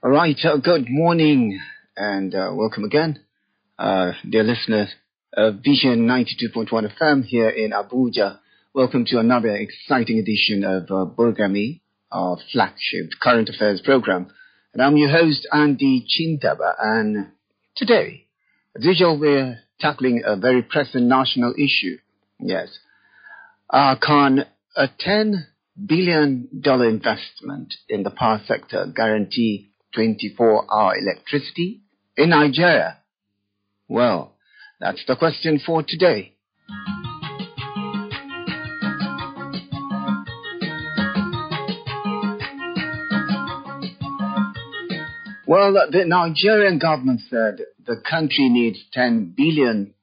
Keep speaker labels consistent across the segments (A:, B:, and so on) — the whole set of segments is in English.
A: All right, good morning and welcome again, dear listeners. Vision 92.1 FM here in Abuja. Welcome to another exciting edition of Burgami, our flagship current affairs program. And I'm your host, Andy Chindaba. And today, as usual, we're tackling a very pressing national issue. Yes. Can a $10 billion investment in the power sector guarantee 24-hour electricity in Nigeria? Well, that's the question for today. Well, the Nigerian government said the country needs $10 billion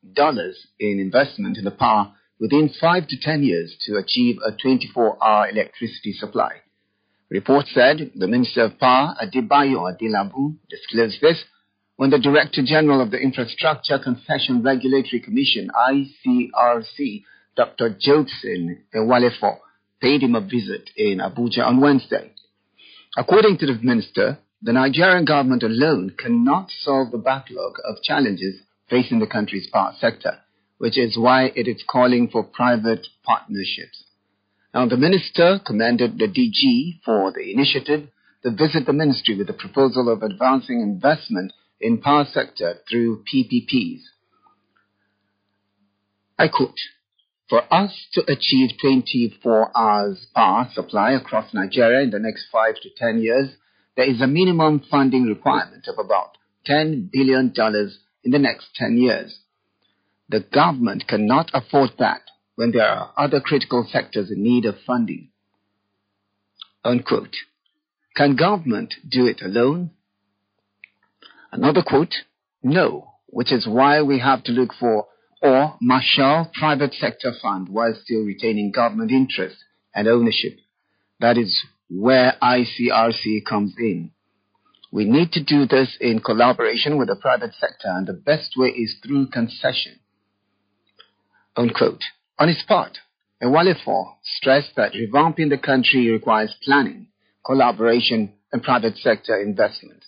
A: in investment in the power within 5 to 10 years to achieve a 24-hour electricity supply. Reports said the Minister of Power, Adebayo Adelabu, disclosed this when the Director General of the Infrastructure Concession Regulatory Commission, ICRC, Dr. Jobson Ewalefo, paid him a visit in Abuja on Wednesday. According to the minister, the Nigerian government alone cannot solve the backlog of challenges facing the country's power sector, which is why it is calling for private partnerships. Now, the minister commended the DG for the initiative to visit the ministry with the proposal of advancing investment in power sector through PPPs. I quote, "For us to achieve 24 hours power supply across Nigeria in the next 5 to 10 years, there is a minimum funding requirement of about $10 billion in the next 10 years. The government cannot afford that when there are other critical sectors in need of funding." Unquote. Can government do it alone? Another quote, "No, which is why we have to look for or marshal private sector fund while still retaining government interest and ownership. That is where ICRC comes in. We need to do this in collaboration with the private sector, and the best way is through concession." Unquote. On his part, Ewalefo stressed that revamping the country requires planning, collaboration, and private sector investment.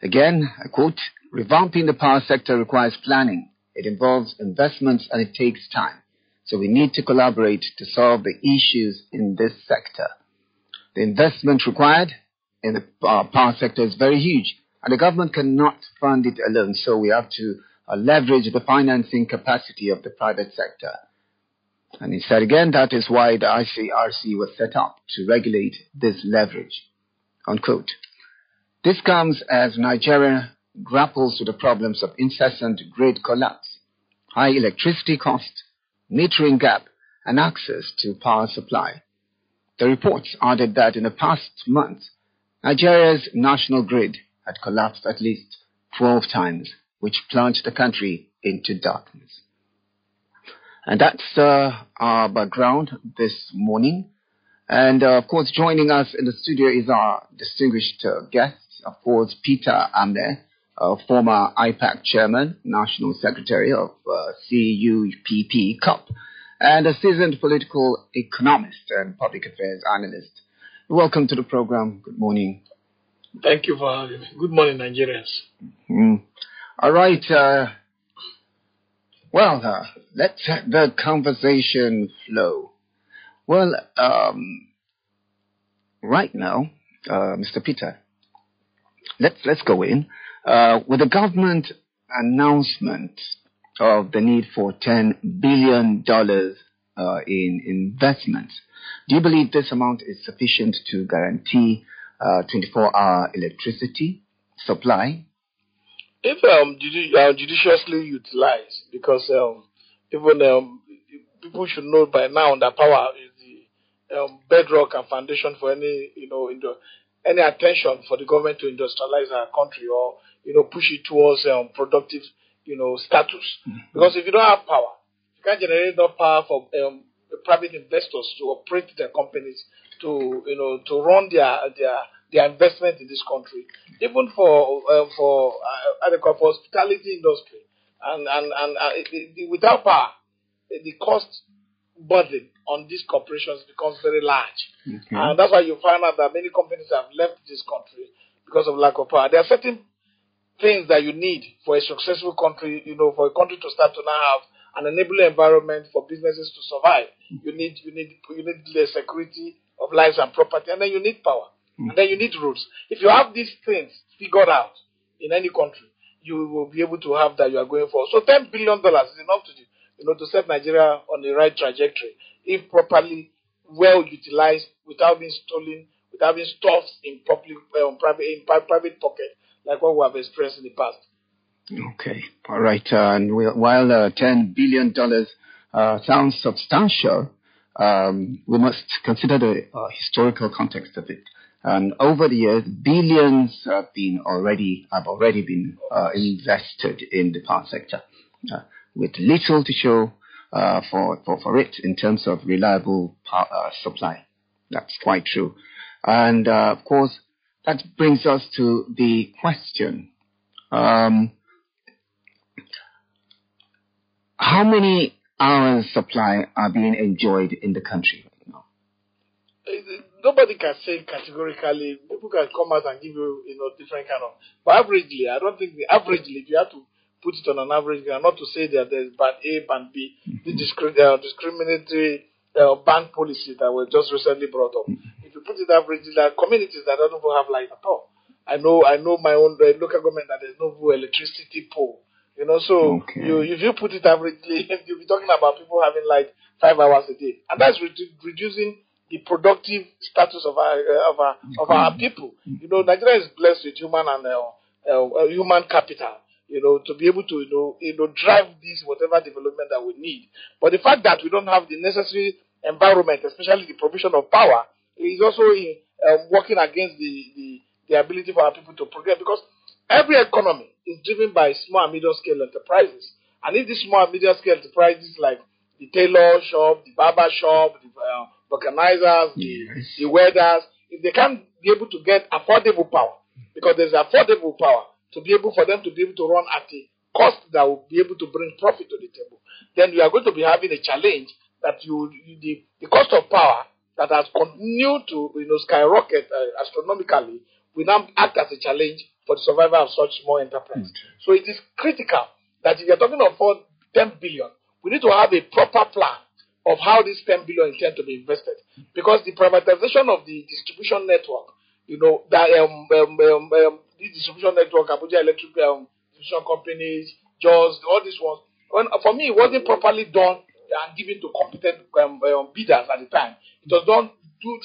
A: Again, I quote, "Revamping the power sector requires planning. It involves investments and it takes time. So we need to collaborate to solve the issues in this sector. The investment required in the power sector is very huge, and the government cannot fund it alone. So we have to leverage the financing capacity of the private sector." And he said again, that is why the ICRC was set up, to regulate this leverage. Unquote. This comes as Nigeria grapples with the problems of incessant grid collapse, high electricity costs, metering gap, and access to power supply. The reports added that in the past month, Nigeria's national grid had collapsed at least 12 times, which plunged the country into darkness. And that's our background this morning. And, of course, joining us in the studio is our distinguished guest, of course, Peter Amne, former IPAC chairman, national secretary of CUPP, CUP, and a seasoned political economist and public affairs analyst. Welcome to the program. Good morning.
B: Thank you for having me. Good morning, Nigerians.
A: All right. Let's let the conversation flow. Well, right now, Mr. Peter, let's go in with the government announcement of the need for $10 billion in investments. Do you believe this amount is sufficient to guarantee 24-hour electricity supply?
B: If judiciously utilized, because even people should know by now that power is the bedrock and foundation for any any attention for the government to industrialize our country or push it towards productive status. Because if you don't have power, you can't generate enough power for private investors to operate their companies, to run their investment in this country, even for hospitality industry, and without power, the cost burden on these corporations becomes very large.
A: Okay.
B: And that's why you find out that many companies have left this country because of lack of power. There are certain things that you need for a successful country, for a country to start to now have an enabling environment for businesses to survive. You need the security of lives and property, and then you need power, and then you need roads. If you have these things figured out in any country, you will be able to have that you are going for. So $10 billion is enough to set Nigeria on the right trajectory if properly well utilized, without being stolen, without being stuffed in private pocket, like what we have experienced in the past.
A: Okay, all right. And while $10 billion sounds substantial, we must consider the historical context of it. And over the years, billions have already been invested in the power sector, with little to show for it in terms of reliable power supply. That's quite true. And of course, that brings us to the question: how many hours supply are being enjoyed in the country right now?
B: Nobody can say categorically. People can come out and give you, different kind of. But averagely, I don't think if you have to put it on an average, not to say that there's band A, band B, the discriminatory ban policy that were just recently brought up. If you put it averagely, there are communities that don't even have light at all. I know my own local government that there's no electricity pole. So
A: okay.
B: If you put it averagely, you'll be talking about people having light 5 hours a day, and that's reducing the productive status of our people. Nigeria is blessed with human capital, to be able to drive this whatever development that we need. But the fact that we don't have the necessary environment, especially the provision of power, is also working against the ability for our people to progress, because every economy is driven by small and medium scale enterprises. And if these small and medium scale enterprises like the tailor shop, the barber shop, the vulcanizers, the welders, if they can't be able to get affordable power, because there's affordable power to be able for them to be able to run at a cost that will be able to bring profit to the table, then you are going to be having a challenge that the cost of power that has continued to skyrocket astronomically will now act as a challenge for the survival of such small enterprise. So it is critical that if you're talking of 10 billion, we need to have a proper plan of how this 10 billion intend to be invested, because the privatization of the distribution network, this distribution network, Abuja Electric distribution companies, JAWS, all these ones, for me, it wasn't properly done and given to competent bidders at the time. It was done through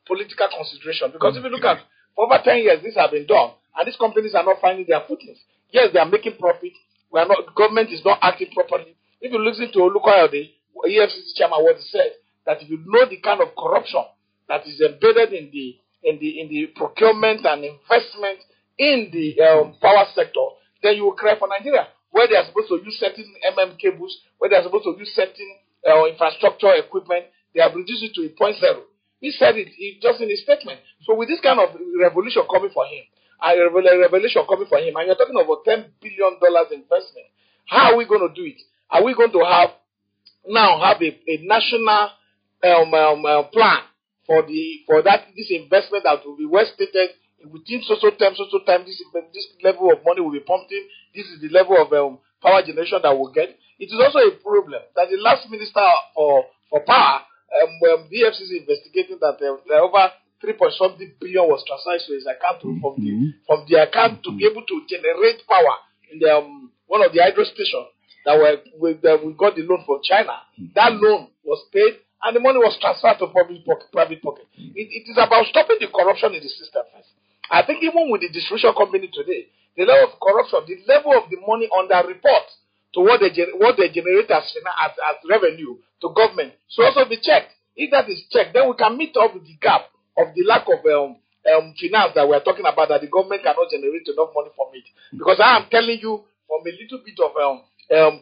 B: political consideration, because if you look at for over 10 years, this has been done, and these companies are not finding their footings. Yes, they are making profit. Government is not acting properly. If you listen to Olukoyode, EFCC chairman, what he said, that if you know the kind of corruption that is embedded in the procurement and investment in the power sector, then you will cry for Nigeria, where they are supposed to use certain cables, where they are supposed to use certain infrastructure equipment. They have reduced it to a 0.0. He said it just in his statement. So with this kind of revolution coming for him, and you're talking about $10 billion investment, how are we going to do it? Are we going to have a national plan for this investment that will be well stated within so time, this level of money will be pumped in, this is the level of power generation that we'll get. It is also a problem that the last minister for power, the EFCC is investigating that over 3.something billion was transferred to his account from the account to be able to generate power in the one of the hydro stations that we got the loan from China. That loan was paid and the money was transferred to private pocket. It is about stopping the corruption in the system first. I think even with the distribution company today, the level of corruption, the level of the money on their report to what they generate as revenue to government should also be checked. If that is checked, then we can meet up with the gap of the lack of finance that we are talking about, that the government cannot generate enough money from it. Because I am telling you from a little bit of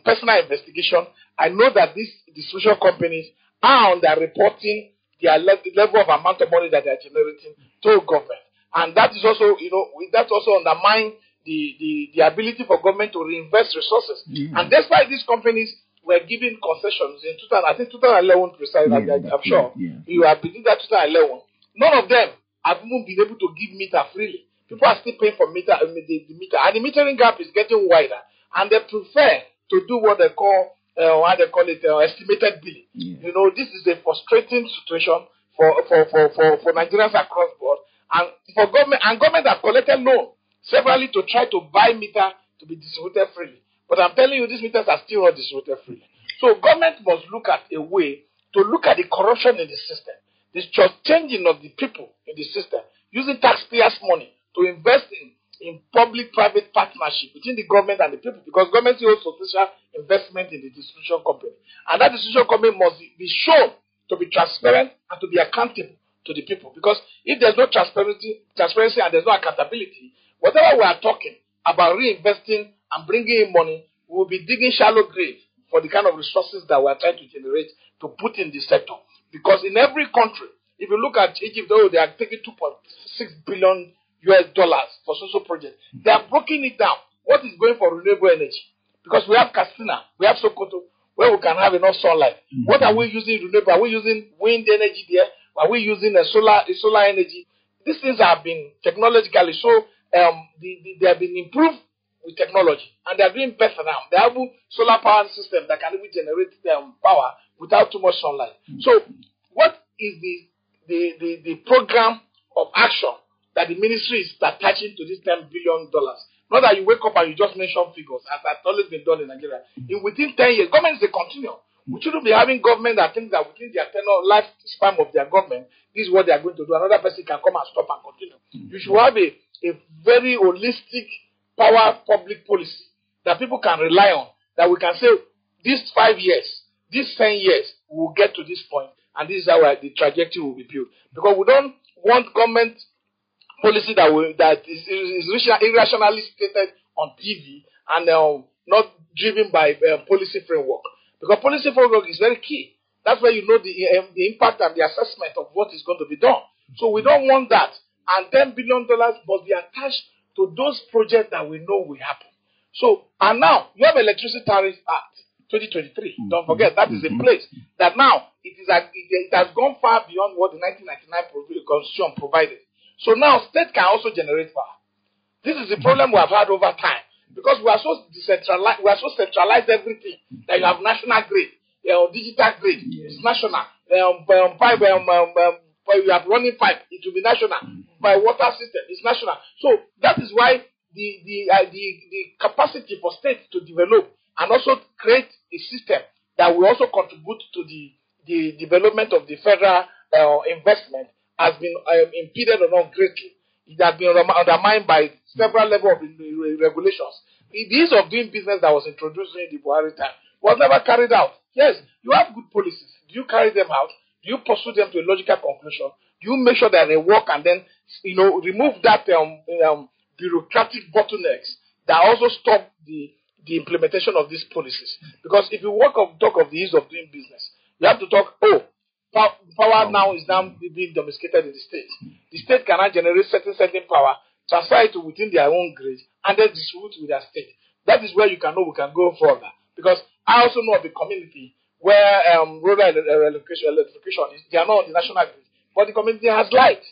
B: personal investigation, I know that these distribution companies are reporting their level of amount of money that they are generating to government. And that is also, that also undermines the ability for government to reinvest resources. And despite these companies were given concessions in 2011 precisely, I'm sure, you have been in that 2011, none of them have even been able to give meter freely. People are still paying for meter, the meter, and the metering gap is getting wider. And they prefer to do what they call, estimated billing. You know, this is a frustrating situation for Nigerians across board, and for government. And government have collected loan severally to try to buy meter to be distributed freely. But I'm telling you, these meters are still not distributed freely. So government must look at a way to look at the corruption in the system, this changing of the people in the system, using taxpayers' money to invest in public-private partnership between the government and the people, because government owns social investment in the distribution company. And that distribution company must be shown to be transparent and to be accountable to the people. Because if there's no transparency and there's no accountability, whatever we are talking about reinvesting and bringing in money, we will be digging shallow grave for the kind of resources that we are trying to generate to put in the sector. Because in every country, if you look at Egypt, though they are taking $2.6 billion for social projects, they are breaking it down. What is going for renewable energy? Because we have Katsina, we have Sokoto, where we can have enough sunlight. What are we using renewable? Are we using wind energy there? Are we using solar energy? These things have been technologically they have been improved with technology, and they are doing better now. They have a solar power system that can even generate power without too much sunlight. So, what is the program of action that the ministry is attaching to this $10 billion? Not that you wake up and you just mention figures, as has always been done in Nigeria. Within 10 years, government is a continuum. We shouldn't be having government that thinks that within their tenure lifespan of their government, this is what they are going to do. Another person can come and stop and continue. You should have a very holistic power public policy that people can rely on, that we can say, these 5 years, these 10 years, we will get to this point, and this is how the trajectory will be built. Because we don't want government policy that is irrationally stated on TV and not driven by policy framework. Because policy framework is very key. That's where you know the impact and the assessment of what is going to be done. So we don't want that. And $10 billion must be attached to those projects that we know will happen. So, and now, you have Electricity Tariff Act 2023. Don't forget, that is in place. That now, it has gone far beyond what the 1999 Constitution provided. So now, state can also generate power. This is the problem we have had over time. Because we are so decentralized, we are so centralized everything that you have national grid, digital grid, it's national. Pipe, you have running pipe, it will be national. By water system, it's national. So that is why the capacity for states to develop and also create a system that will also contribute to the development of the federal investment has been impeded on greatly. It has been undermined by several levels of regulations. The ease of doing business that was introduced in the Buhari time was never carried out. Yes, you have good policies. Do you carry them out? Do you pursue them to a logical conclusion? Do you make sure that they work and then, remove that bureaucratic bottlenecks that also stop the implementation of these policies? Because if you talk of the ease of doing business, you have to talk, power now is being domesticated in the state. The state cannot generate certain power, transfer it within their own grid, and then distribute with their state. That is where you can know we can go further. Because I also know of a community where rural electrification is, they are not on the national grid, but the community has light.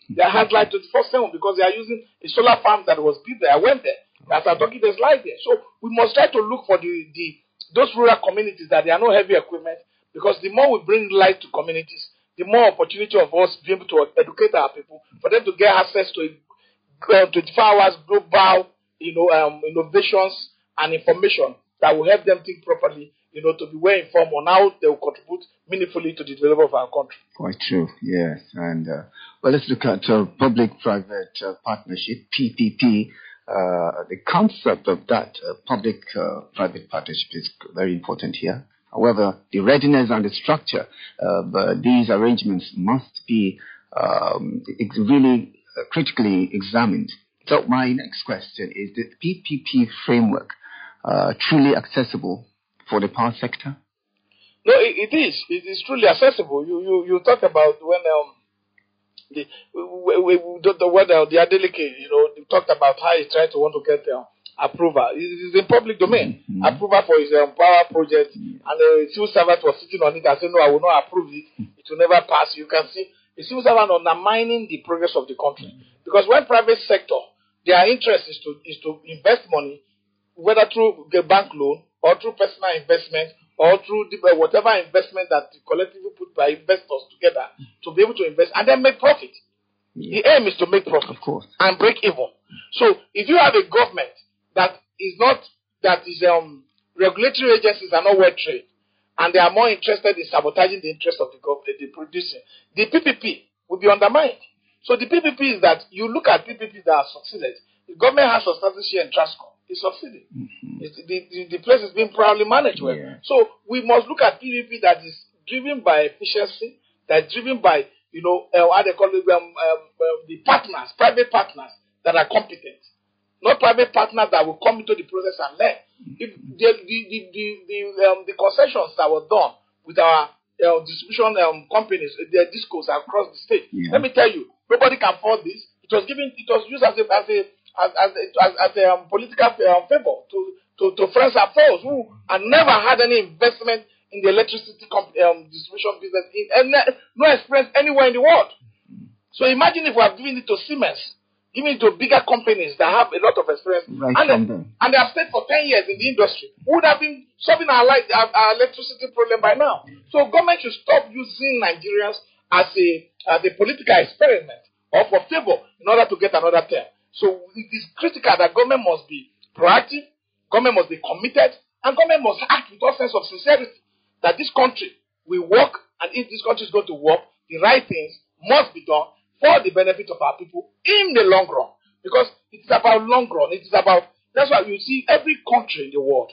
B: They have light 24/7 because they are using a solar farm that was built there. I went there. As I'm talking, there's light there. So we must try to look for those rural communities that there are no heavy equipment, because the more we bring light to communities, the more opportunity of us being able to educate our people, for them to get access to 24 hours global innovations and information that will help them think properly, to be well informed on how they will contribute meaningfully to the development of our country.
A: Quite true, yes. And let's look at public-private partnership, PPP. The concept of that public-private partnership is very important here. However, the readiness and the structure of these arrangements must be really critically examined. So my next question is, the PPP framework truly accessible for the power sector?
B: No, it is. It is truly accessible. You talk about when the delegate, they talked about how he tried to want to get approval. It is in public domain. Approval for his power project, and the civil servant was sitting on it and saying, "No, I will not approve it. It will never pass." You can see a civil servant undermining the progress of the country. Because when private sector, their interest is to invest money, whether through the bank loan or through personal investment or through whatever investment that collectively put by investors together to be able to invest and then make profit. The aim is to make profit,
A: of course,
B: and break even. So if you have a government that is regulatory agencies are not well trained, and they are more interested in sabotaging the interest of the government, the producing, the PPP will be undermined. So the PPP is that you look at PPP that have succeeded. The government has substantial share in Transcom. It's succeeding. The place is being proudly managed well.
A: Yeah.
B: So we must look at PPP that is driven by efficiency, that is driven by how they call it, the partners, private partners that are competent, not private partners that will come into the process and learn. If the concessions that were done with our distribution companies, their discos across the state, let me tell you, nobody can afford this. It was used as a political favor to friends and foes who had never had any investment in the electricity distribution business, no experience anywhere in the world. So imagine if we have given it to Siemens, giving it to bigger companies that have a lot of experience, and they have stayed for 10 years in the industry, who would have been solving our electricity problem by now. So government should stop using Nigerians as a political experiment or for favor in order to get another term. So it is critical that government must be proactive, government must be committed, and government must act with all sense of sincerity that this country will work, and if this country is going to work, the right things must be done for the benefit of our people in the long run. Because it is about long run. It is about, that's why you see every country in the world,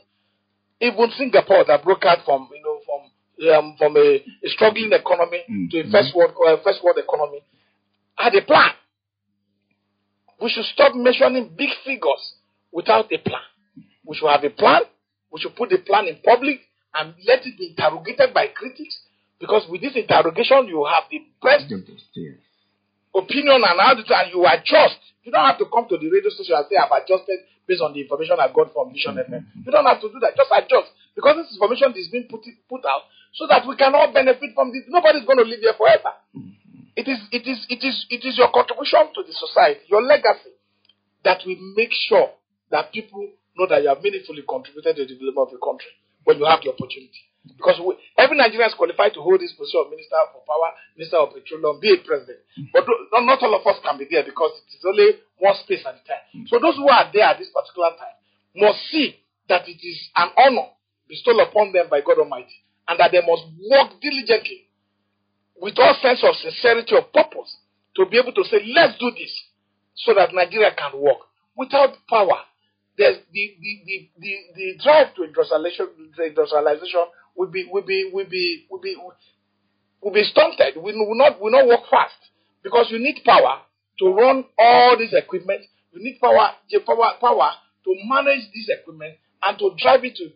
B: even Singapore that broke out from a struggling economy to a first world economy, had a plan. We should stop mentioning big figures without a plan. We should have a plan. We should put the plan in public and let it be interrogated by critics. Because with this interrogation, you have the best opinion and attitude, and you adjust. You don't have to come to the radio station and say, I've adjusted based on the information I got from Vision FM. You don't have to do that. Just adjust. Because this information is being put out so that we can all benefit from this. Nobody's going to live here forever. It is your contribution to the society, your legacy, that will make sure that people know that you have meaningfully contributed to the development of the country when you have the opportunity. Because every Nigerian is qualified to hold this position of Minister for Power, Minister of Petroleum, be a president. But not all of us can be there because it is only one space at a time. So those who are there at this particular time must see that it is an honor bestowed upon them by God Almighty, and that they must work diligently with all sense of sincerity of purpose to be able to say, let's do this so that Nigeria can work. Without power, there's the drive to industrialization will be stunted. Will not work fast, because you need power to run all this equipment. You need power to manage this equipment and to drive it to a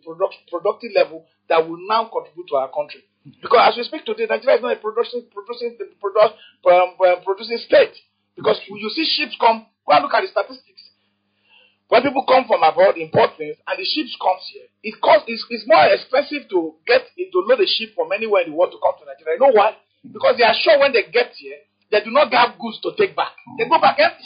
B: productive level that will now contribute to our country. Because as we speak today, Nigeria is not a producing state. Because you see ships come, go and look at the statistics. When people come from abroad, import things, and the ships comes here, it's more expensive to load a ship from anywhere in the world to come to Nigeria. You know why? Because they are sure when they get here, they do not have goods to take back. They go back empty.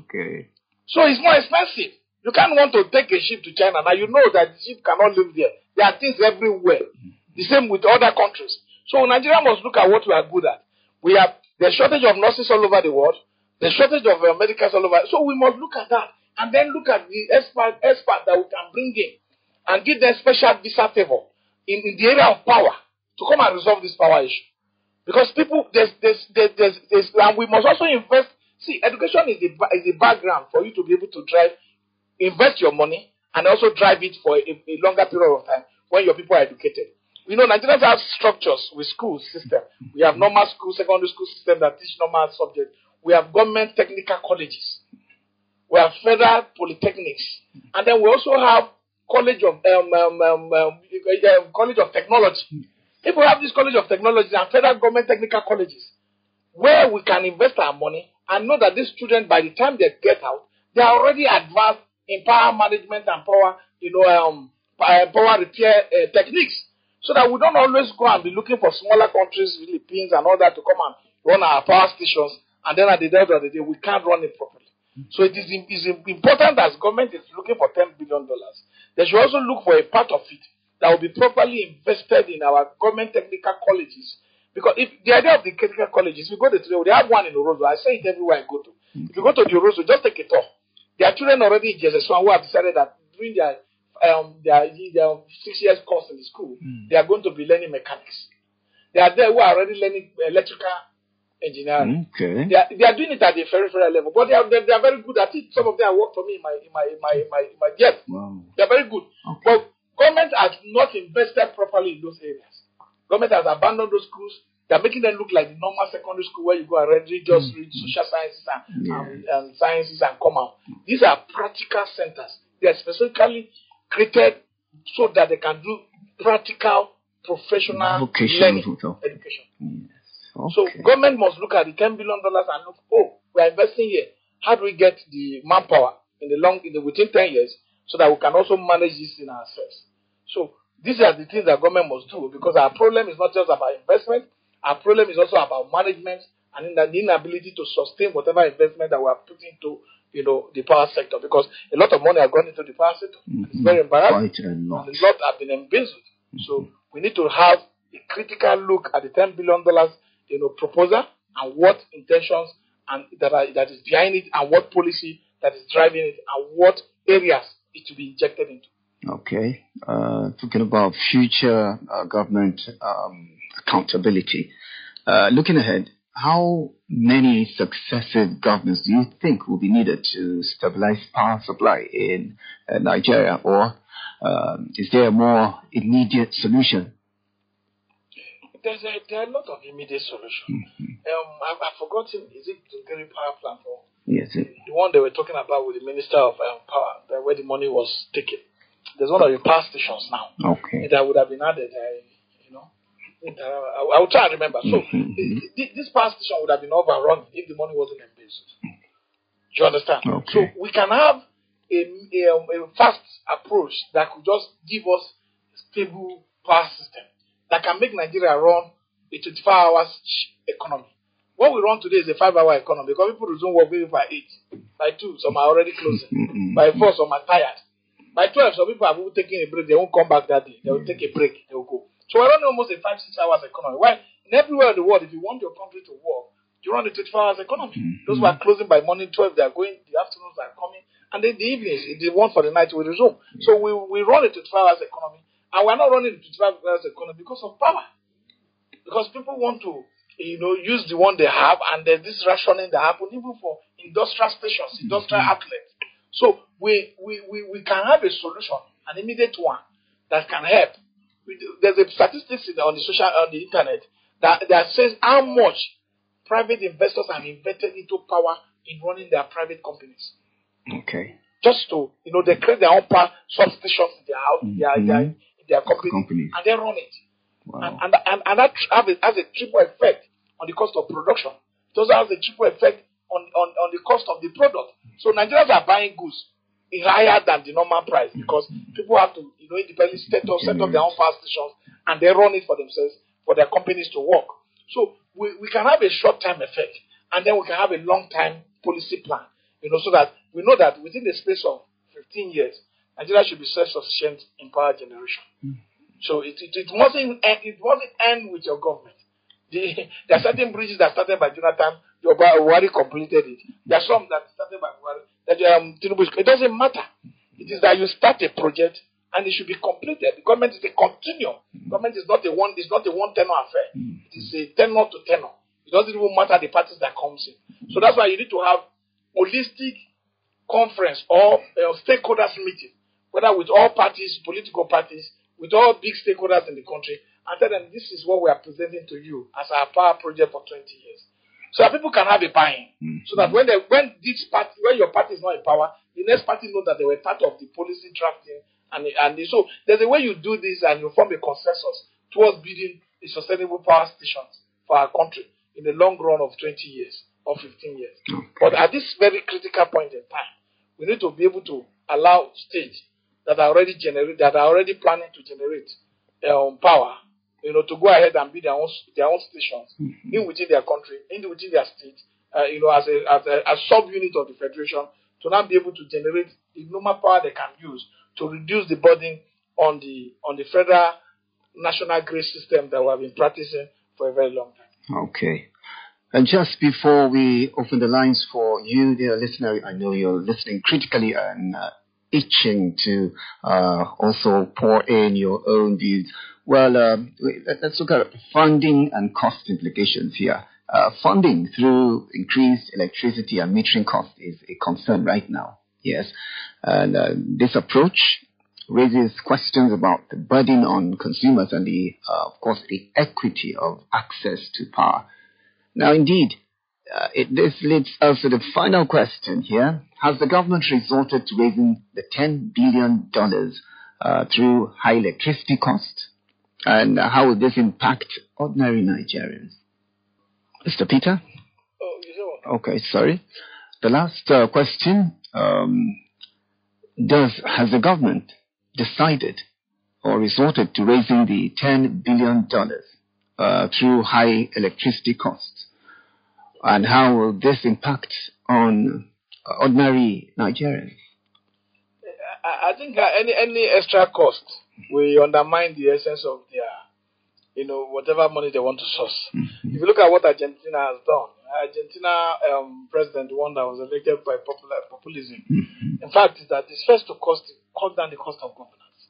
B: Okay. So it's more expensive. You can't want to take a ship to China. Now you know that the ship cannot live there. There are things everywhere. The same with other countries. So Nigeria must look at what we are good at. We have the shortage of nurses all over the world. The shortage of medicals all over. So we must look at that. And then look at the expert that we can bring in. And give them special visa favor in the area of power to come and resolve this power issue. Because people, and we must also invest. See, education is the background for you to be able to invest your money and also drive it for a longer period of time when your people are educated. You know, Nigerians have structures with school system. We have normal school, secondary school system that teach normal subjects. We have government technical colleges. We have federal polytechnics. And then we also have college of technology. People have this college of technology and federal government technical colleges where we can invest our money and know that these students, by the time they get out, they are already advanced in power management and power repair techniques. So that we don't always go and be looking for smaller countries, Philippines and all that, to come and run our power stations, and then at the end of the day, we can't run it properly. So it is important as government is looking for $10 billion. They should also look for a part of it that will be properly invested in our government technical colleges. Because if the idea of the technical colleges, we go to today, they have one in Orozo. I say it everywhere I go to. If you go to the Orozo, just take a tour. There are children already in JSS1 who have decided that during their 6 years course in the school, they are going to be learning mechanics. They are there who are already learning electrical engineering.
A: Okay.
B: They are doing it at a very, very level, but they are very good at it. Some of them have worked for me in my jet.
A: Wow.
B: They are very good.
A: Okay.
B: But government has not invested properly in those areas. Government has abandoned those schools. They are making them look like the normal secondary school where you go and read social sciences and sciences and come out. These are practical centers. They are specifically created so that they can do practical, professional learning education.
A: Yes. Okay.
B: So government must look at the $10 billion and look, we are investing here. How do we get the manpower within 10 years so that we can also manage this in ourselves? So these are the things that government must do, because our problem is not just about investment. Our problem is also about management and the inability to sustain whatever investment that we are putting into, the power sector, because a lot of money has gone into the power sector. It's very embarrassing.
A: Quite a lot.
B: And a lot have been embezzled. So we need to have a critical look at the $10 billion, proposal, and what intentions and that is behind it, and what policy that is driving it, and what areas it to be injected into.
A: Okay. Talking about future government accountability. Looking ahead, how many successive governments do you think will be needed to stabilize power supply in Nigeria, or is there a more immediate solution?
B: There are a lot of immediate solutions. I've forgotten, is it Burgami power plant, or
A: yes,
B: the one they were talking about with the Minister of Power, where the money was taken? There's one of the power stations now.
A: Okay.
B: That would have been added, I will try and remember. So this power station would have been overrun if the money wasn't embezzled. Do you understand?
A: Okay.
B: So we can have a fast approach that could just give us a stable power system that can make Nigeria run a 24 hours economy. What we run today is a 5-hour economy, because people resume work maybe by 8. By 2, some are already closing. By 4, some are tired. By 12, some people have taken a break. They won't come back that day. They will take a break. They will go. So we're running almost a 5-6 hours economy. Why? In everywhere in the world, if you want your country to work, you run a 24 hours economy. Those who are closing by morning 12, they are going, the afternoons are coming, and then the evenings, the one for the night will resume. So we run a 24 hours economy, and we're not running a 25 hours economy because of power. Because people want to, use the one they have, and there's this rationing that happens even for industrial stations, industrial outlets. So we can have a solution, an immediate one that can help. There's a statistics on the internet that says how much private investors have invested into power in running their private companies. Okay. Just to they create their own power substations in their house, in their company, and they run it. Wow. And that has a triple effect on the cost of production. It also has a triple effect on the cost of the product. So Nigerians are buying goods higher than the normal price, because people have to independently set up their own power stations, and they run it for themselves, for their companies to work. So we can have a short-term effect, and then we can have a long-term policy plan, so that we know that within the space of 15 years, Nigeria should be self-sufficient in power generation. So it mustn't end with your government. There are certain bridges that started by Jonathan. Buhari completed it. There are some that started by Buhari. It doesn't matter. It is that you start a project and it should be completed. The government is a continuum. Government is not a one tenor affair. It is a tenor to tenor. It doesn't even matter the parties that comes in. So that's why you need to have holistic conference or stakeholders meeting, whether with all parties, political parties, with all big stakeholders in the country, and tell them this is what we are presenting to you as our power project for 20 years. So that people can have a buy-in. So that when your party is not in power, the next party knows that they were part of the policy drafting. So there's a way you do this, and you form a consensus towards building a sustainable power stations for our country in the long run of 20 years or 15 years. Okay. But at this very critical point in time, we need to be able to allow states that are already planning to generate power, to go ahead and build their own stations in within their country, within their state, as a sub-unit of the federation, to now be able to generate the normal power they can use to reduce the burden on the federal national grid system that we have been practicing for a very long time.
A: Okay. And just before we open the lines for you, dear listener, I know you're listening critically and itching to also pour in your own views. Well, let's look at funding and cost implications here. Funding through increased electricity and metering cost is a concern right now. Yes. And this approach raises questions about the burden on consumers and of course, the equity of access to power. Now, indeed, this leads us to the final question here. Has the government resorted to raising the $10 billion through high electricity costs? And how will this impact ordinary Nigerians? Mr. Peter? Okay, sorry. The last question. Has the government decided or resorted to raising the $10 billion through high electricity costs? And how will this impact on ordinary Nigerians?
B: I think any extra cost will undermine the essence of their, whatever money they want to source. If you look at what Argentina has done, president, the one that was elected by populism, in fact, is that it's first to cut down the cost of governance.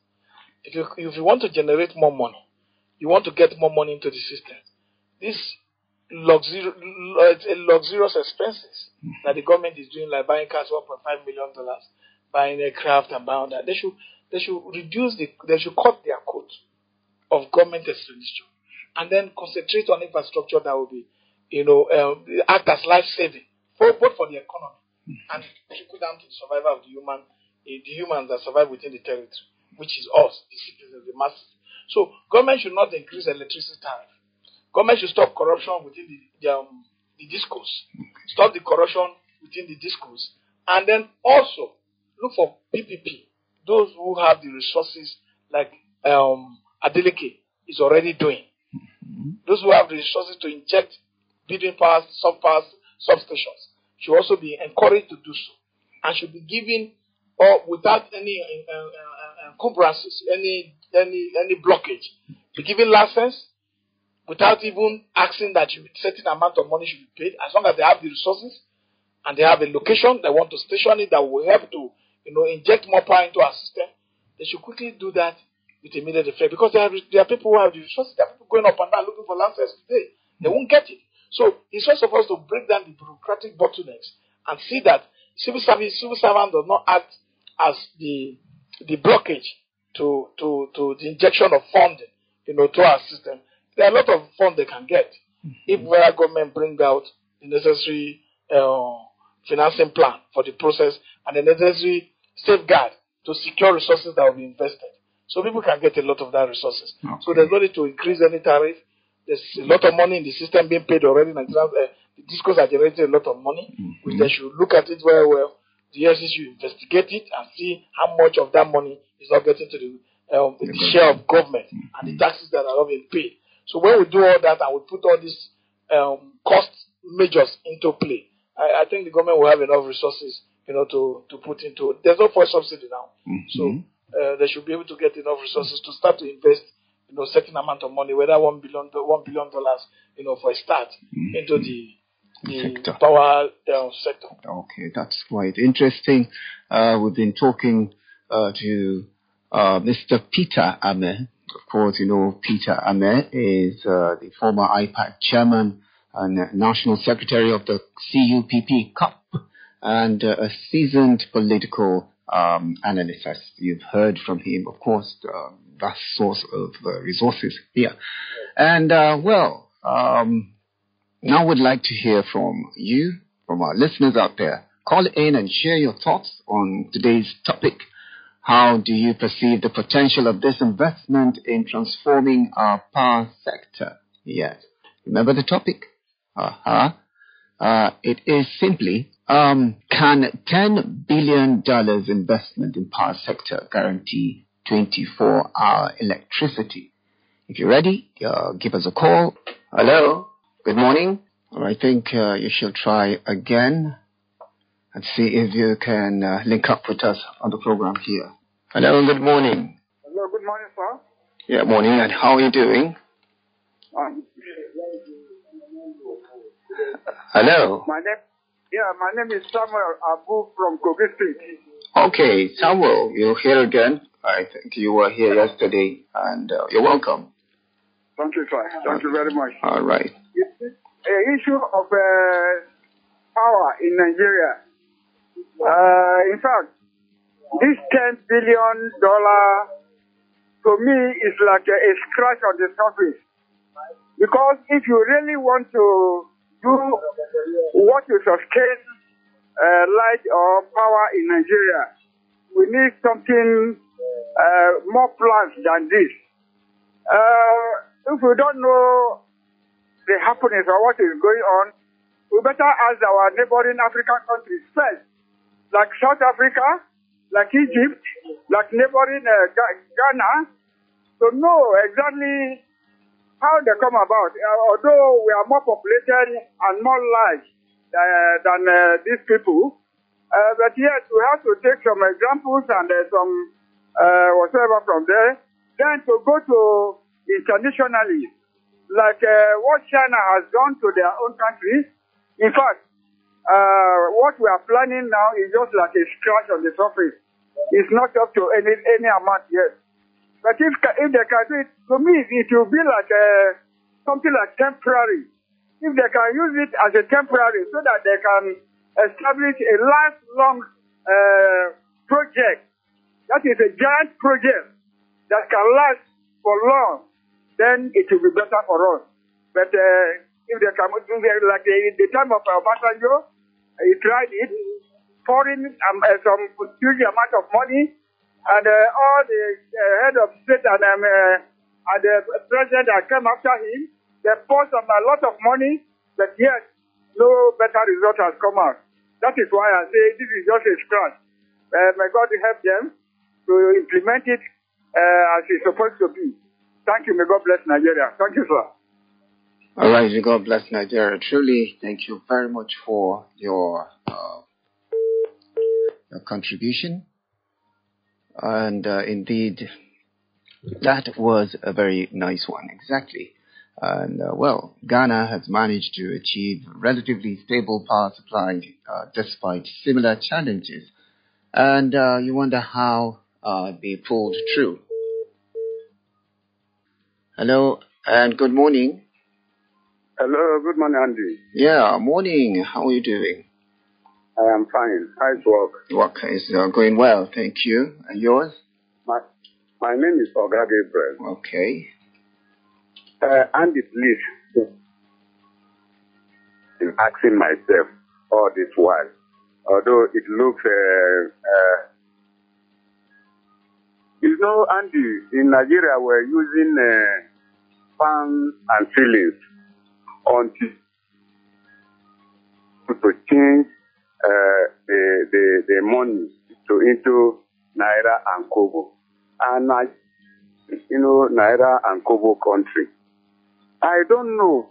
B: If you want to generate more money, you want to get more money into the system. This luxurious expenses that the government is doing, like buying cars $1.5 million, buying aircraft and buying that, they should reduce they should cut their cost of government expenditure and then concentrate on infrastructure that will be, act as life saving both for the economy and trickle down to the survival of the humans that survive within the territory, which is us, the citizens, the masses. So government should not increase electricity tariff. Government should stop corruption within the discourse. Stop the corruption within the discourse. And then also look for PPP. Those who have the resources like Adeleke is already doing. Those who have the resources to inject building powers, substations should also be encouraged to do so. And should be given, or without any encumbrances, any blockage, be given license, without even asking that a certain amount of money should be paid, as long as they have the resources and they have a location, they want to station it that will help to, inject more power into our system, they should quickly do that with immediate effect. Because there are people who have the resources, there are people going up and down looking for license today. They won't get it. So it's first of all to break down the bureaucratic bottlenecks and see that civil servant does not act as the blockage to the injection of funding, to our system. There are a lot of funds they can get if our government bring out the necessary financing plan for the process and the necessary safeguard to secure resources that will be invested. So people can get a lot of that resources. Okay. So there's no need to increase any tariff. There's a lot of money in the system being paid already. The discos are generating a lot of money, which they should look at it very well. The EFCC should investigate it and see how much of that money is not getting to the share of government and the taxes that are not being paid. So when we do all that and we put all these cost measures into play, I think the government will have enough resources, to put into it. There's no fuel subsidy now. So they should be able to get enough resources to start to invest, certain amount of money, whether $1 billion, for a start into the power sector.
A: Okay, that's quite interesting. We've been talking to Mr. Peter Ame. Of course, Peter Ame is the former IPAC chairman and national secretary of the CUPP CUP and a seasoned political analyst, as you've heard from him, of course, vast source of resources here. And, now we'd like to hear from you, from our listeners out there. Call in and share your thoughts on today's topic. How do you perceive the potential of this investment in transforming our power sector? Yes. Remember the topic? It is simply, can $10 billion investment in power sector guarantee 24-hour electricity? If you're ready, give us a call. Hello. Good morning. I think you should try again and see if you can link up with us on the program here. Hello, good morning.
C: Hello, good morning, sir.
A: Yeah, morning. And how are you doing? Hello.
C: My name is Samuel Abu from Kogi State.
A: Okay, Samuel, you're here again. I think you were here yesterday, and you're welcome.
C: Thank you, sir. Thank you very much.
A: All right.
C: The issue of power in Nigeria. In fact, this $10 billion to me is like a scratch on the surface. Because if you really want to do what will sustain light or power in Nigeria, we need something more planned than this. If we don't know the happenings or what is going on, we better ask our neighboring African countries first, like South Africa, like Egypt, like neighboring Ghana, to know exactly how they come about. Although we are more populated and more large than these people, but yet we have to take some examples and some whatever from there, then to go to internationally, like what China has done to their own country. In fact, what we are planning now is just like a scratch on the surface. It's not up to any amount yet. But if they can do it, to me, it will be like something like temporary. If they can use it as a temporary so that they can establish a lifelong project, that is a giant project that can last for long, then it will be better for us. But if they can do it like in the time of Obasanjo, he tried it, pouring some huge amount of money, and all the head of state and the president that came after him, they poured a lot of money, but yet no better result has come out. That is why I say this is just a scratch. May God help them to implement it as it's supposed to be. Thank you. May God bless Nigeria. Thank you, sir.
A: All right. May God bless Nigeria. Truly, thank you very much for your contribution. And indeed, that was a very nice one. Exactly. And well, Ghana has managed to achieve relatively stable power supply despite similar challenges. And you wonder how they pulled through. Hello and good morning.
C: Hello, good morning, Andy.
A: Yeah, morning. How are you doing?
C: I am fine. How's work?
A: Work is going well, thank you. And yours?
C: My name is Oga Gabriel.
A: Okay.
C: Andy, please, in asking myself all this while, although it looks, Andy, in Nigeria we're using pounds and shillings to change the money into Naira and Kobo. And Naira and Kobo country. I don't know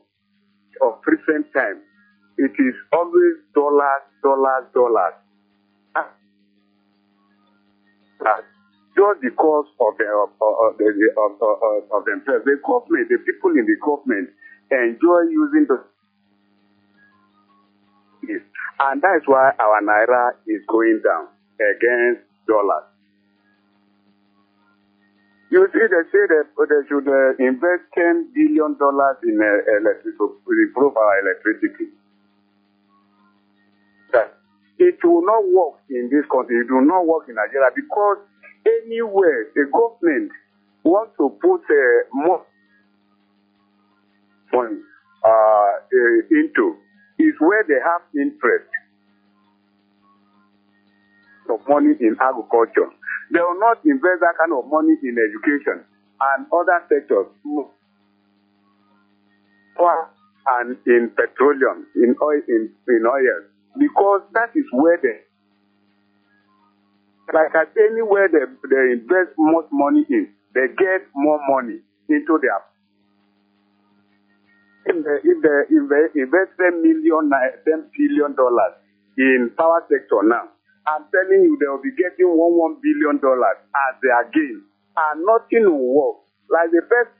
C: of recent time. It is always dollars. Just because of themselves, the government, the people in the government enjoy using this, and that's why our Naira is going down against dollars. You see, they say that they should invest $10 billion in electricity to improve our electricity. That it will not work in this country. It will not work in Nigeria because anywhere the government wants to put more money into is where they have interest of money in agriculture. They will not invest that kind of money in education and other sectors, and in petroleum, in oil, because that is where like at anywhere they invest most money in, they get more money into their if they invest $10 billion in power sector now, I'm telling you they will be getting $1 billion as their gain, and nothing will work. Like the first,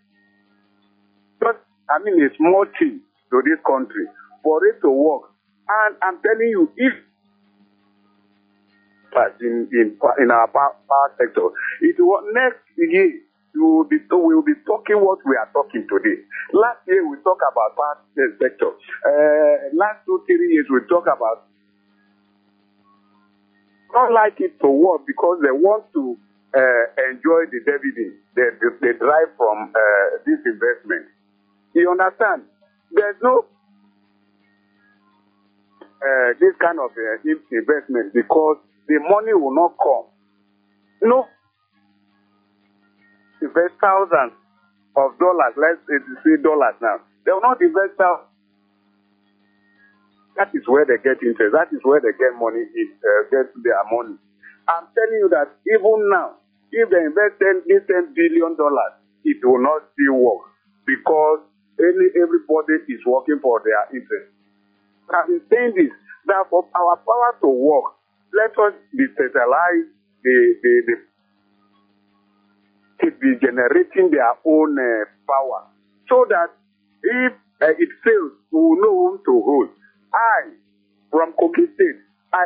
C: a small thing to this country for it to work. And I'm telling you, if in our power sector, it will next year we will be talking what we are talking today. Last year we talked about power sector. Last 2-3 years we talk about not like it to work because they want to enjoy the dividend they derive from this investment. You understand? There's no this kind of investment because the money will not come. No. Invest thousands of dollars, let's say dollars now. They will not invest thousands. That is where they get interest. That is where they get money, get their money. I'm telling you that even now, if they invest $10 billion, it will not still work because everybody is working for their interest. I've been saying this, that for our power to work, let us decentralize the be generating their own power, so that if it fails, we will know whom to hold. I, from Kogi State, I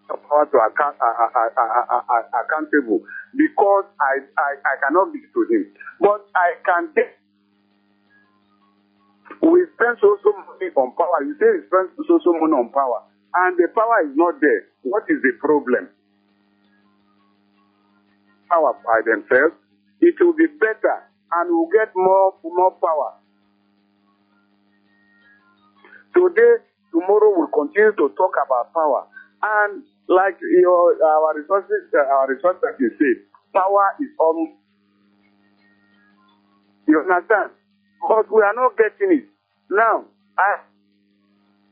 C: have power to accountable because I cannot be to him, but I can take. We spend so money on power. You say we spend so money on power, and the power is not there. What is the problem? Power by themselves, it will be better and we'll get more power. Today, tomorrow we'll continue to talk about power. And like our resources you say, power is almost, you understand? But we are not getting it. Now,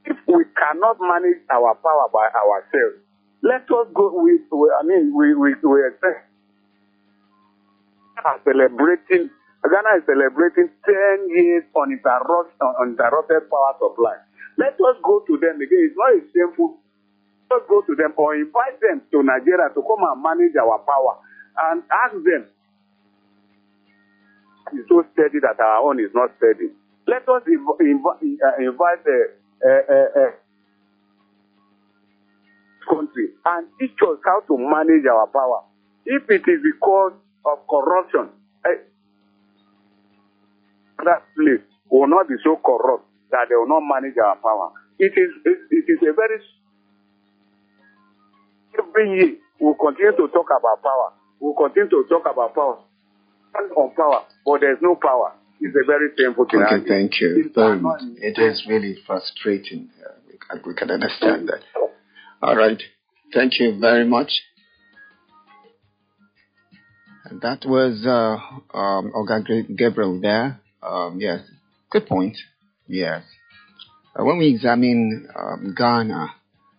C: if we cannot manage our power by ourselves, let us go we expect Ghana is celebrating 10 years uninterrupted power supply. Let us go to them again. It's not a shameful. Let us go to them or invite them to Nigeria to come and manage our power and ask them. It's so steady that our own is not steady. Let us invite the country and teach us how to manage our power. If it is because of corruption, that place will not be so corrupt that they will not manage our power. It is a very every year we'll continue to talk about power. We'll continue to talk about power. On power, but there's no power. It's a very painful thing.
A: Okay, thank you very much. It is really frustrating. We can understand that. All right. Thank you very much. And that was Oga Gabriel there. Yes, good point. Yes. When we examine Ghana,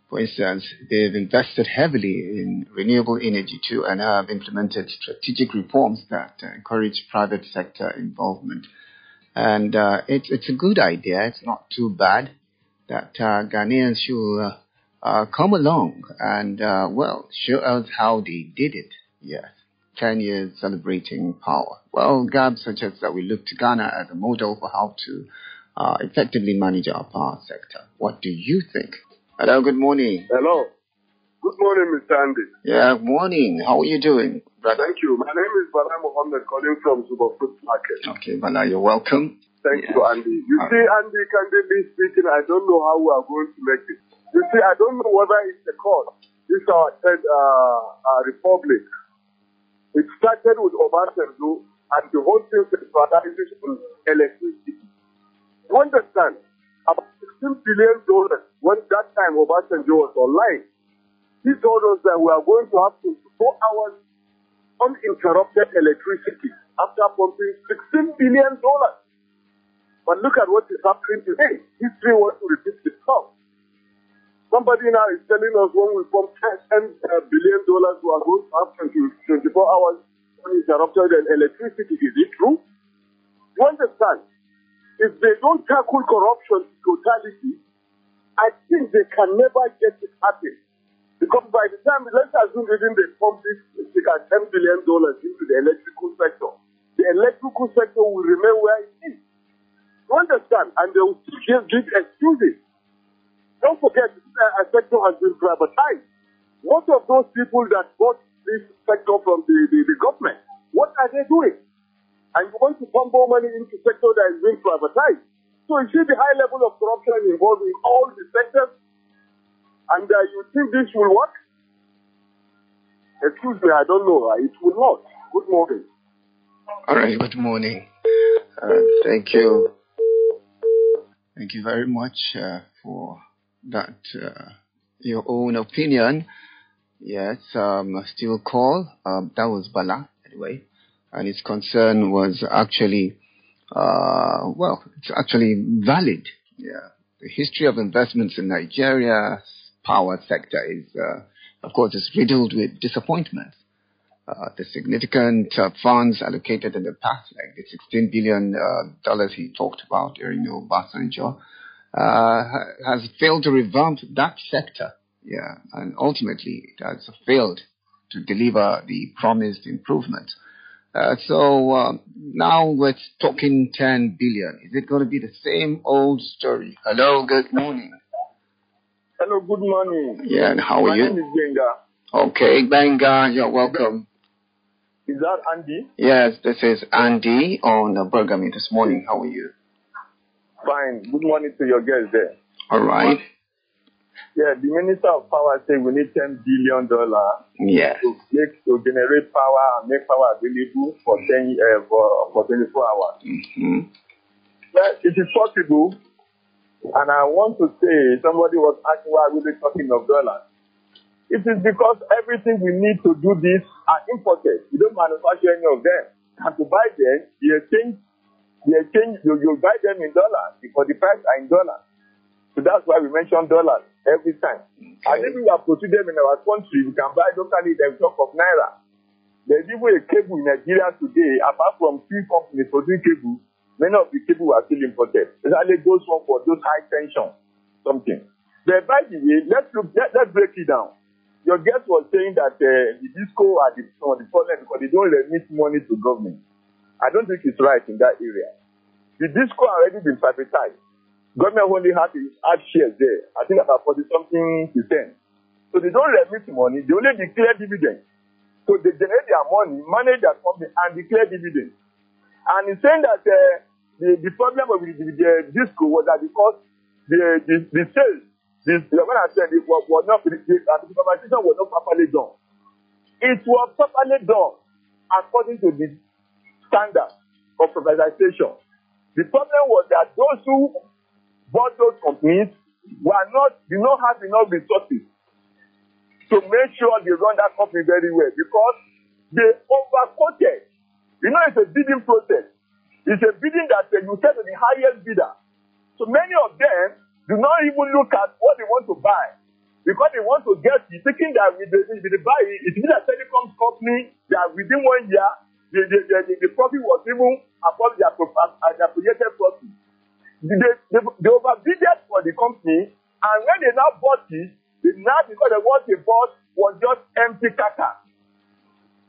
A: for instance, they've invested heavily in renewable energy too and have implemented strategic reforms that encourage private sector involvement. And it's a good idea. It's not too bad that Ghanaians should come along and, show us how they did it. Yes. 10 years celebrating power. Well, Gab suggests that we look to Ghana as a model for how to effectively manage our power sector. What do you think? Hello, good morning.
D: Hello. Good morning, Mr. Andy.
A: Yeah, good morning. How are you doing, brother?
D: Thank you. My name is Bala Mohammed, calling from Zuba Fruit Market.
A: Okay, Bala, you're welcome.
D: Thank you, Andy. You see, Andy, candidly speaking, I don't know how we are going to make it. You see, I don't know whether it's the cause. This is our republic. It started with Obasanjo, and the whole thing centralizes on electricity. You understand? About $16 billion when that time Obasanjo was online. He told us that we are going to have 24 hours uninterrupted electricity after pumping $16 billion. But look at what is happening today. History wants to repeat itself. Somebody now is telling us when we pump $10 billion, we are going to have 24 hours uninterrupted electricity. Is it true? You understand? if they don't tackle corruption to totality, I think they can never get it happen. Because by the time, let's assume even they pump this $10 billion into the electrical sector, the electrical sector will remain where it is. You understand? And they will still give excuses. Don't forget, a sector has been privatized. Most of those people that bought this sector from the government, what are they doing? And you want to pump more money into a sector that is being privatized. So you see the high level of corruption involved in all the sectors, and you think this will work? Excuse me, I don't know. It will not. Good morning.
A: All right, good morning. Thank you. Thank you very much for that, your own opinion. Yes, still call. That was Bala, anyway. And his concern was actually, it's actually valid. Yeah. The history of investments in Nigeria's power sector is, of course, is riddled with disappointment. The significant funds allocated in the past, like the $16 billion he talked about during the Obasanjo, has failed to revamp that sector. Yeah, and ultimately it has failed to deliver the promised improvement. So now we're talking 10 billion. Is it going to be the same old story? Hello, good morning.
D: Hello, good morning.
A: Yeah, and how are you?
D: My name is Benga.
A: Okay, Benga, you're welcome.
D: Is that Andy?
A: Yes, this is Andy on Burgami this morning. How are you?
D: Fine. Good morning to your guest there.
A: All right.
D: Yeah, the Minister of Power said we need $10 billion
A: yes.
D: to generate power and make power available for 24 hours.
A: Mm-hmm.
D: Well, it is possible, and I want to say, somebody was asking why we're talking of dollars. It is because everything we need to do this are imported. We don't manufacture any of them. And to buy them, you buy them in dollars because the price are in dollars. So that's why we mention dollars every time. Okay. And if we are producing them in our country, we can buy locally, they talk of naira. There's even a cable in Nigeria today, apart from few companies producing cable, many of the cable are still imported. Especially those one for those high tension something. But by the way, let's break it down. Your guest was saying that the disco are the problem because they don't remit money to government. I don't think it's right in that area. The disco already been privatized. Government only had shares there. I think about 40-something%. So they don't remit money. They only declare dividends. So they generate their money, manage their company, and declare dividends. And he's saying that the problem with the disco was that because the sales, when I said it was not, the privatization was not properly done. It was properly done according to the standard of privatization. The problem was that those who bought those companies did not have enough resources to make sure they run that company very well because they overquoted. You know, it's a bidding process. It's a bidding that you sell to the highest bidder. So many of them do not even look at what they want to buy because they want to get it, thinking that with the buy it is a telecom company that within 1 year the profit was even above their projected profit. They overbidded for the company, and when they now bought it, because what they bought was just empty caca.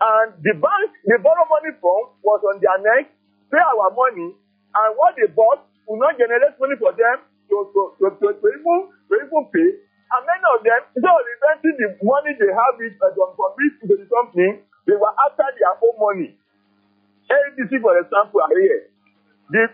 D: And the bank they borrow money from was on their neck, pay our money, and what they bought will not generate money for them to even pay. And many of them, instead of investing the money they have from this to the company, they were after their own money. ABC, for example, are here. The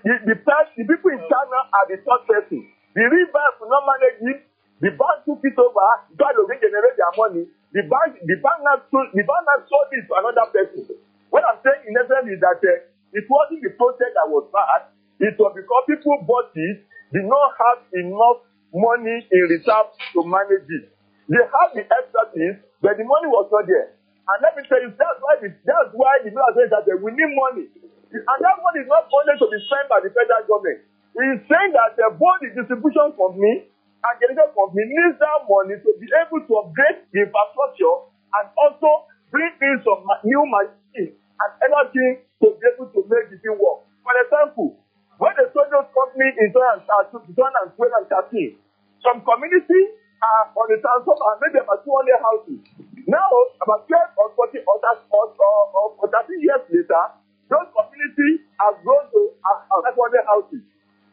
D: people in China are the third person. The real bank will not manage it. The bank took it over, try to regenerate their money. The bank now sold it to another person. What I'm saying in essence is that it wasn't the process that was bad. It was because people bought it, did not have enough money in reserve to manage it. They have the expertise, but the money was not there. And let me tell you, that's why the people are saying that we need money. And that money is not only to be spent by the federal government. He's saying that both the distribution company and the generation company needs that money to be able to upgrade the infrastructure and also bring in some new machines and energy to be able to make the thing work. For example, When they sold those companies in 2013, some communities are on the transformer and maybe about 200 houses. Now, about 12 or 40 or 13 years later, those communities have grown to 500 houses.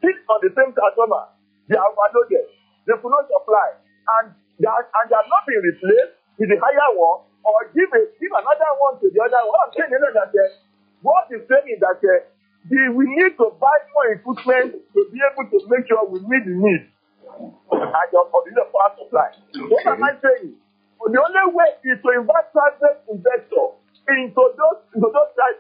D: Still on the same transformer, they are overloaded. They could not supply. And they have not been replaced with the higher one or give another one to the other one. What I'm saying is that what is saying is that we need to buy more equipment to be able to make sure we meet the needs of the power supply. Okay. What am I saying? The only way is to invite private investors into those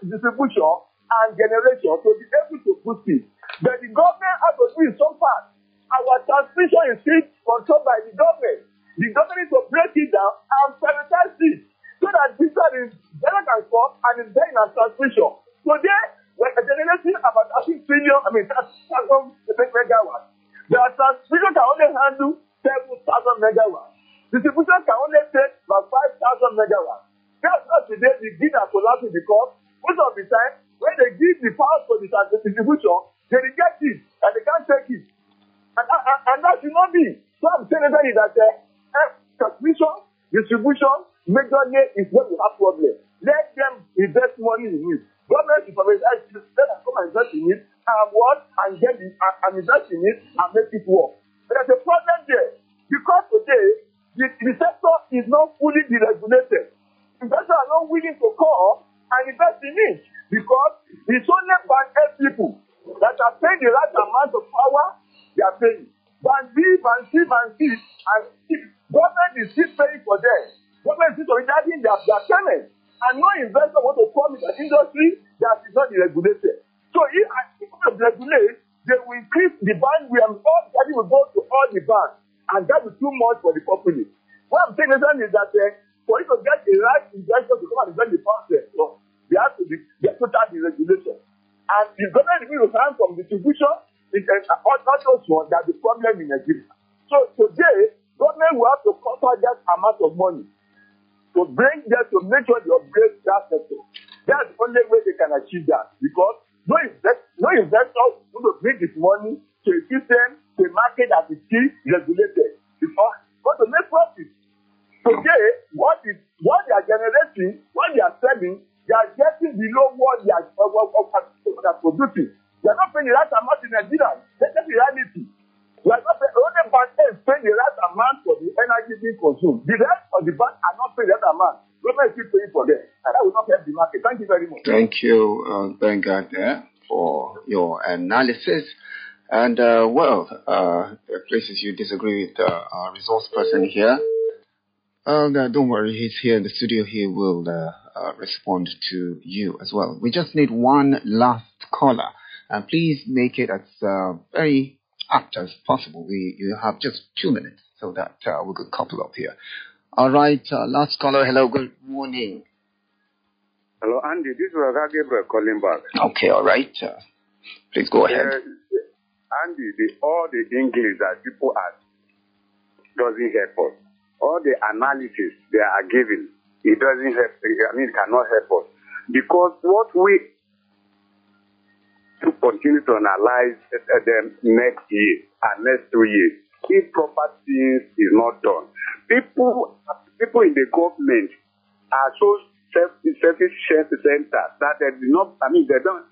D: distribution and generation to be able to boost it. But the government has to do it so fast. Our transmission is still controlled by the government. The government needs to break it down and privatize it so that this is better than come and is there in our transmission. Today, we're generating about 30 trillion, 1,000 megawatts. The transmission can only handle 7,000 megawatts. Distribution can only take about 5,000 megawatts. That's why today the grid are collapsing because most of the time, when they give the power for the distribution, they reject it and they can't take it. And that should not be. So I'm saying that transmission, distribution, majorly is where we have problems. Let them invest money in it. Government should let them come and invest in it and get it and invest in it and make it work. But there's a problem there because today the sector is not fully deregulated. Investors are not willing to come and invest in it because it's only band A people that are paying the right amount of power they are paying. Band B, band C, and government is still paying for them. Government is still regarding their payment. And no investor want to come in an industry that is not deregulated. So if they regulate, they will increase the band. We are all that will go to all the bands. And that is too much for the populace. What I'm saying is that for you to get the right investor to come and invest in the power sector, they have to be total deregulation. And the government will hand from distribution, all those ones that the problem in Nigeria. So today, government will have to cover that amount of money to bring them to make sure they upgrade that sector. That's the only way they can achieve that. Because no investor will bring this money to a system, to a market that is still regulated. Because to make profit. Today, what they are generating, what they are selling, they are getting below what they are producing. They are not paying the right amount in Nigeria. That's the reality. We are not paying, only bank is paying the right amount for the energy being consumed. The rest of the bank are not paying the right amount. Government is still paying for them. And that will not help the market. Thank you very much.
A: Thank you, Benga, there for your analysis. And, there are places you disagree with our resource person here. Don't worry, he's here in the studio. He will respond to you as well. We just need one last caller. And please make it as very apt as possible. You have just 2 minutes so that we could couple up here. All right, last caller. Hello, good morning.
E: Hello, Andy. This is Raga Gabriel calling back.
A: Okay, all right. Please go ahead.
E: Andy, all the English that people ask doesn't help us. All the analysis they are giving, it doesn't help. It cannot help us. Because what we to continue to analyze them next year and next 2 years, if proper things is not done, people in the government are so self-centered that they do not. They don't.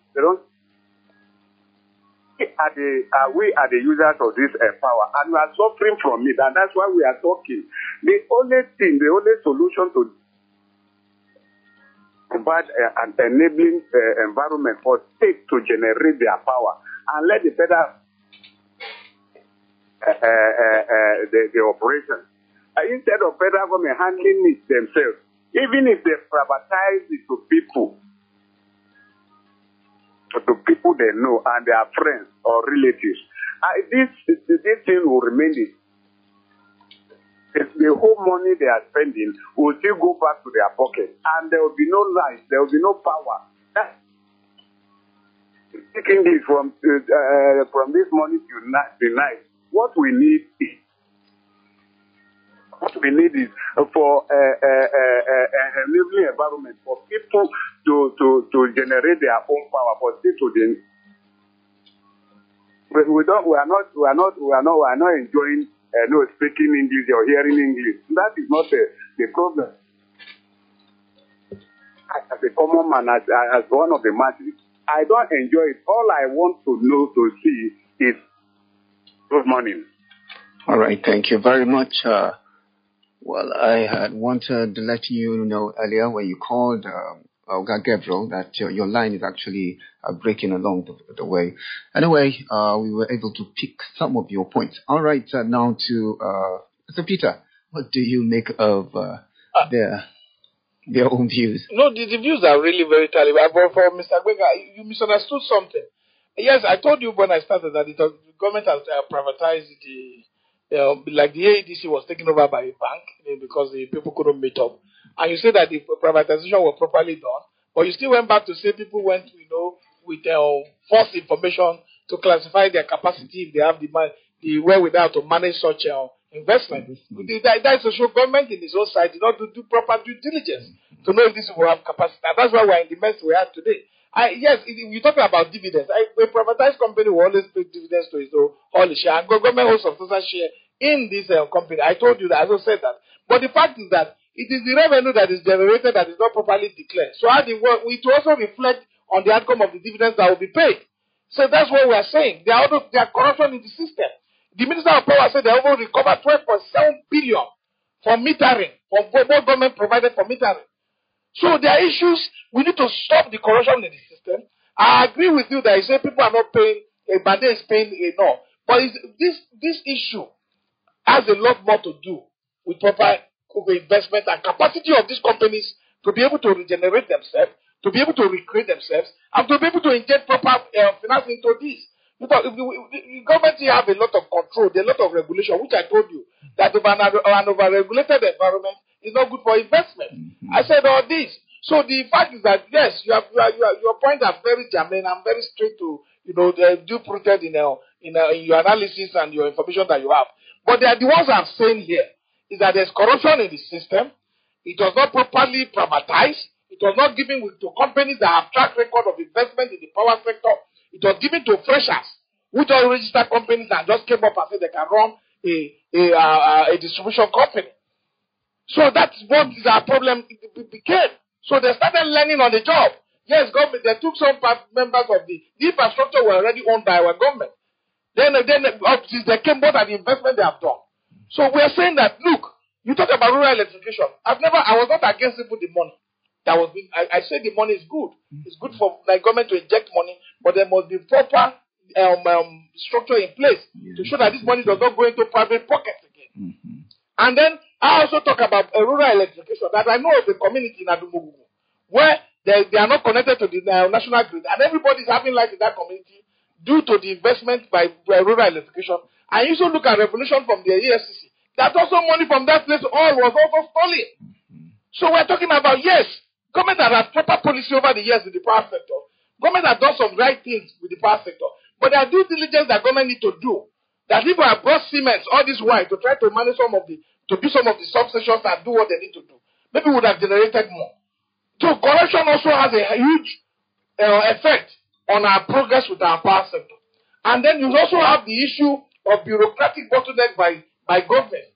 E: We are the users of this power, and we are suffering from it, and that's why we are talking. The only solution to provide an enabling environment for states to generate their power and let the federal the operation instead of federal government handling it themselves, even if they privatize it to people they know and their friends or relatives, this thing will remain the whole money they are spending will still go back to their pocket, and there will be no life, there will be no power. Taking this from this money to night, what we need is for an enabling environment for people to generate their own power, for people to We are not enjoying speaking English or hearing English. That is not the problem. As a common man, as one of the masses, I don't enjoy it. All I want to see is good morning.
A: All right, thank you very much. Well, I had wanted to let you know earlier when you called Olga Gabriel that your line is actually breaking along the way. Anyway, we were able to pick some of your points. All right, now to Mr. Peter. What do you make of their own views?
B: No, the views are really very tally. But for Mr. Gwega, you misunderstood something. Yes, I told you when I started that the government has privatized like the AEDC was taken over by a bank because the people couldn't meet up. And you say that the privatization was properly done, but you still went back to say people went, with false information to classify their capacity if they have the wherewithal to manage such investment. That is to show government in its own side did not do proper due diligence to know if this will have capacity. And that's why we're in the mess we are today. Yes, if you're talking about dividends, a privatized company will always pay dividends to its all the share. And government holds substantial share in this company. I told you that, I also said that. But the fact is that it is the revenue that is generated that is not properly declared. So how we to also reflect on the outcome of the dividends that will be paid. So that's what we are saying. There are corruption in the system. The Minister of Power said they will recover 12.7 billion for metering, for what government provided for metering. So there are issues. We need to stop the corruption in the system. I agree with you that you say people are not paying, but they is paying enough. But this issue has a lot more to do with proper investment and capacity of these companies to be able to regenerate themselves, to be able to recreate themselves, and to be able to inject proper finance into this. Because the government here have a lot of control, a lot of regulation, which I told you that an over-regulated environment is not good for investment. Mm-hmm. I said all this. So the fact is that yes, your points are very germane and very straight to due-rooted in your analysis and your information that you have. But the ones I'm saying here is that there's corruption in the system. It was not properly privatized. It was not given to companies that have track record of investment in the power sector. It was given to freshers, which are registered companies and just came up and said they can run a distribution company. So that's what is our problem became. So they started learning on the job. Yes, government, they took some members of the infrastructure were already owned by our government. Then since they came, what are the investment they have done? So we are saying that, look, you talk about rural electrification. I was not against even the money. I said the money is good. It's good for the government to inject money, but there must be proper structure in place to show that this money does not go into private pockets again. Mm-hmm. And then I also talk about rural electrification that I know of a community in Adumugu where they are not connected to the national grid, and everybody is having light in that community due to the investment by rural electrification. And you also look at revolution from the EFCC. That also money from that place all was also stolen. Mm-hmm. So we're talking about, yes, government that has proper policy over the years in the power sector. Government has done some right things with the power sector. But there are due diligence that government need to do. That if we have brought Siemens all this while to try to manage to do some of the substations and do what they need to do, maybe we would have generated more. So corruption also has a huge effect on our progress with our power sector. And then you also have the issue of bureaucratic bottleneck by government.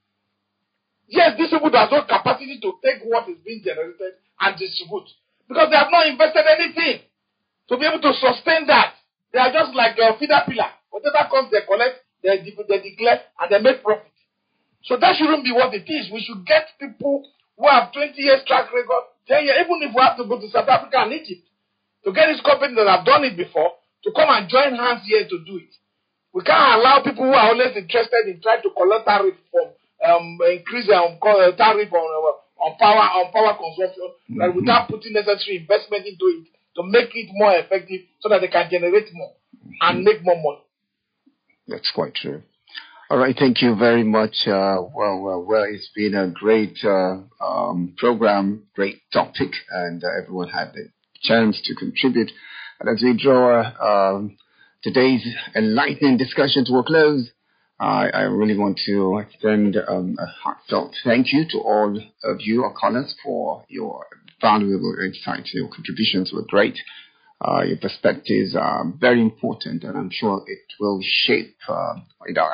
B: Yes, these people have no capacity to take what is being generated and distribute because they have not invested anything to be able to sustain that. They are just like a feeder pillar. Whatever comes, they collect, they declare, and they make profit. So that shouldn't be what it is. We should get people who have 20 years track record, 10 years, even if we have to go to South Africa and Egypt to get these companies that have done it before to come and join hands here to do it. We can't allow people who are always interested in trying to collect tariff from increase tariff on power consumption, mm-hmm. without putting necessary investment into it to make it more effective so that they can generate more and make more money.
A: That's quite true. All right, thank you very much. Well, it's been a great program, great topic, and everyone had the chance to contribute. And as we draw today's enlightening discussion to a close, I really want to extend a heartfelt thank you to all of you, our callers, for your valuable insights. Your contributions were great. Your perspectives are very important, and I'm sure it will shape,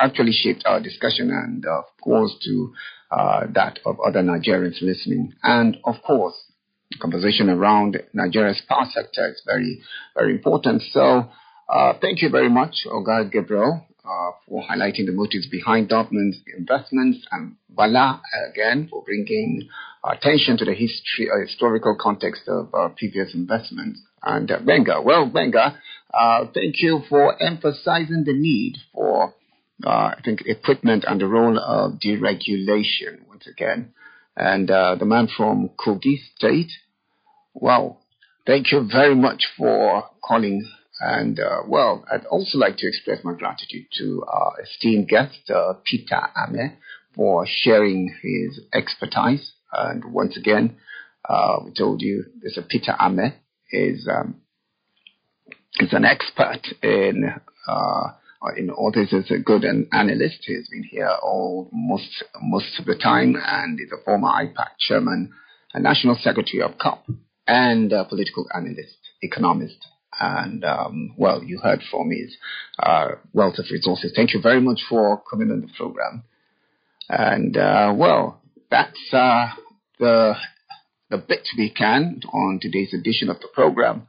A: actually shaped our discussion, and of course to that of other Nigerians listening. And of course, the conversation around Nigeria's power sector is very, very important. So thank you very much, Oga Gabriel, for highlighting the motives behind government investments, and Bala again for bringing attention to the historical context of previous investments. And Benga, thank you for emphasizing the need for, equipment and the role of deregulation once again. And the man from Kogi State, thank you very much for calling. And, I'd also like to express my gratitude to our esteemed guest, Peter Ame, for sharing his expertise. And once again, we told you this Peter Ame is an expert in all this. Is a good analyst. He's been here most of the time, and is a former IPAC chairman and national secretary of COP, and a political analyst, economist. And, you heard from his wealth of resources. Thank you very much for coming on the program. And, that's the bit we can on today's edition of the program.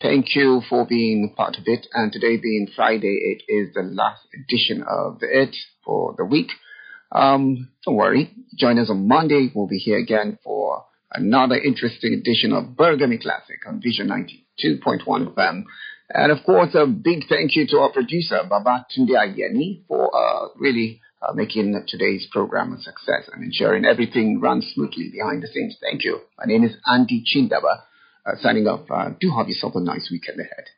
A: Thank you for being part of it. And today being Friday, it is the last edition of it for the week. Don't worry. Join us on Monday. We'll be here again for another interesting edition of Burgami Classic on Vision 92.1 FM. And of course, a big thank you to our producer, Babatunde Ayeni, for really making today's program a success and ensuring everything runs smoothly behind the scenes. Thank you. My name is Andy Chindaba, signing off. Do have yourself a nice weekend ahead.